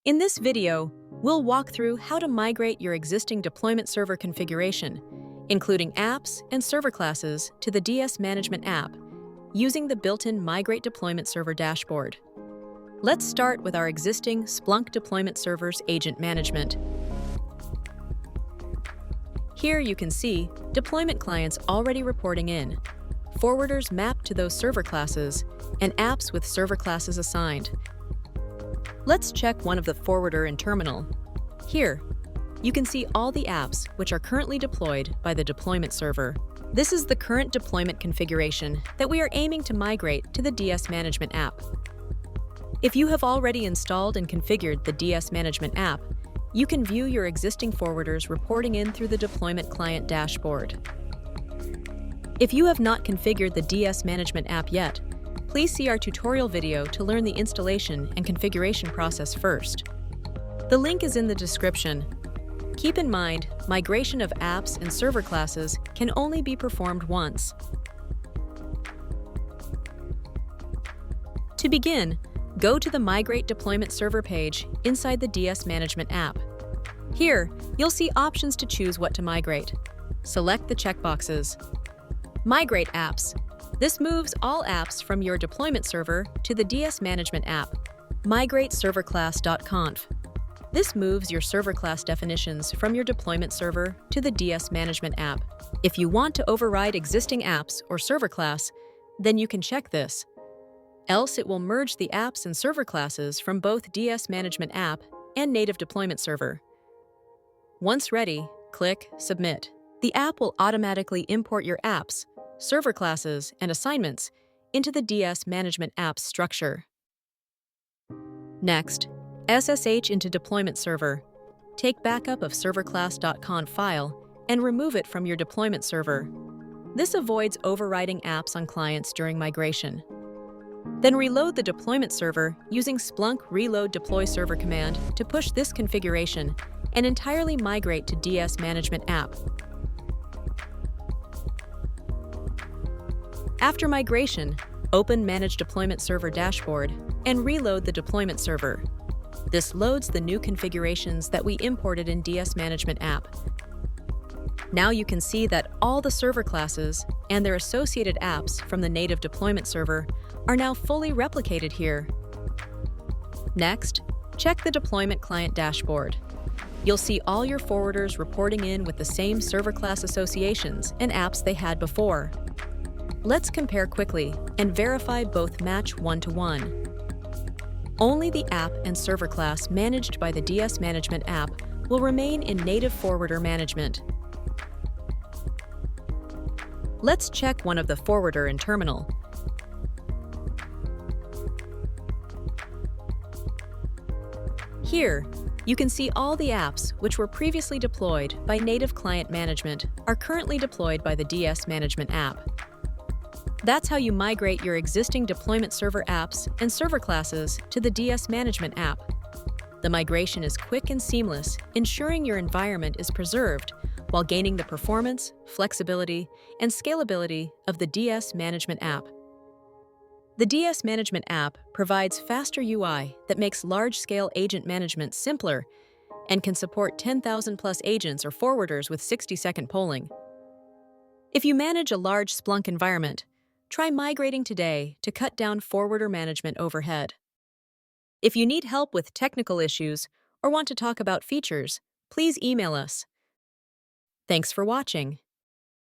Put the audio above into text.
In this video, we'll walk through how to migrate your existing deployment server configuration, including apps and server classes, to the DS Management app using the built-in Migrate Deployment Server dashboard. Let's start with our existing Splunk Deployment Server's agent management. Here you can see deployment clients already reporting in, forwarders mapped to those server classes, and apps with server classes assigned. Let's check one of the forwarder in terminal. Here, you can see all the apps which are currently deployed by the deployment server. This is the current deployment configuration that we are aiming to migrate to the DS Management app. If you have already installed and configured the DS Management app, you can view your existing forwarders reporting in through the deployment client dashboard. If you have not configured the DS Management app yet, please see our tutorial video to learn the installation and configuration process first. The link is in the description. Keep in mind, migration of apps and server classes can only be performed once. To begin, go to the Migrate Deployment Server page inside the DS Management app. Here, you'll see options to choose what to migrate. Select the checkboxes. Migrate apps. This moves all apps from your deployment server to the DS Management app. Migrate serverclass.conf. This moves your server class definitions from your deployment server to the DS Management app. If you want to override existing apps or server class, then you can check this. Else it will merge the apps and server classes from both DS Management app and native deployment server. Once ready, click Submit. The app will automatically import your apps, server classes, and assignments into the DS Management app's structure. Next, SSH into deployment server. Take backup of serverclass.conf file and remove it from your deployment server. This avoids overriding apps on clients during migration. Then reload the deployment server using Splunk Reload Deploy Server command to push this configuration and entirely migrate to DS Management app. After migration, open Manage Deployment Server dashboard and reload the deployment server. This loads the new configurations that we imported in DS Management app. Now you can see that all the server classes and their associated apps from the native deployment server are now fully replicated here. Next, check the deployment client dashboard. You'll see all your forwarders reporting in with the same server class associations and apps they had before. Let's compare quickly and verify both match one-to-one. Only the app and server class managed by the DS Management app will remain in native forwarder management. Let's check one of the forwarder in terminal. Here, you can see all the apps which were previously deployed by native client management are currently deployed by the DS Management app. That's how you migrate your existing deployment server apps and server classes to the DS Management app. The migration is quick and seamless, ensuring your environment is preserved while gaining the performance, flexibility, and scalability of the DS Management app. The DS Management app provides faster UI that makes large-scale agent management simpler and can support 10,000+ agents or forwarders with 60-second polling. If you manage a large Splunk environment, try migrating today to cut down forwarder management overhead. If you need help with technical issues or want to talk about features, please email us. Thanks for watching.